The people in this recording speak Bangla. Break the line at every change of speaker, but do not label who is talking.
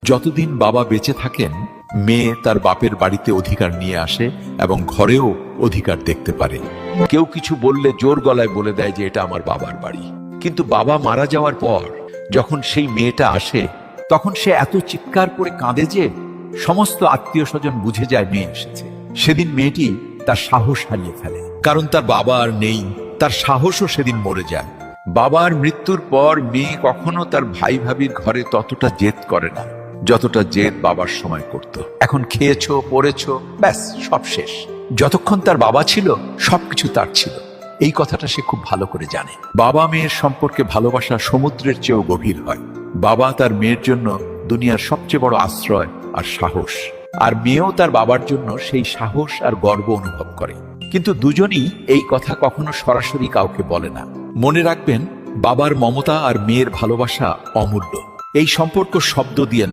যতদিন বাবা বেঁচে থাকেন, মেয়ে তার বাপের বাড়িতে অধিকার নিয়ে আসে এবং ঘরেও অধিকার দেখতে পারে। কেউ কিছু বললে জোর গলায় বলে দেয় যে এটা আমার বাবার বাড়ি। কিন্তু বাবা মারা যাওয়ার পর যখন সেই মেয়েটা আসে, তখন সে এত চিৎকার করে কাঁদে যে সমস্ত আত্মীয় স্বজন বুঝে যায় মেয়ে এসেছে। সেদিন মেয়েটি তার সাহস হারিয়ে ফেলে, কারণ তার বাবা আর নেই, তার সাহসও সেদিন মরে যায়। বাবার মৃত্যুর পর মেয়ে কখনো তার ভাই ভাবির ঘরে ততটা জেদ করে না যতটা জেদ বাবার সময় করত। এখন খেয়েছো, পড়েছো, ব্যাস সব শেষ। যতক্ষণ তার বাবা ছিল সবকিছু তার ছিল, এই কথাটা সে খুব ভালো করে জানে। বাবা মেয়ের সম্পর্কে ভালোবাসা সমুদ্রের চেয়েও গভীর হয়। বাবা তার মেয়ের জন্য দুনিয়ার সবচেয়ে বড় আশ্রয় আর সাহস, আর মেয়েও তার বাবার জন্য সেই সাহস আর গর্ব অনুভব করে। কিন্তু দুজনই এই কথা কখনো সরাসরি কাউকে বলে না। মনে রাখবেন, বাবার মমতা আর মেয়ের ভালোবাসা অমূল্য। এই সম্পর্ক শব্দ দিয়ে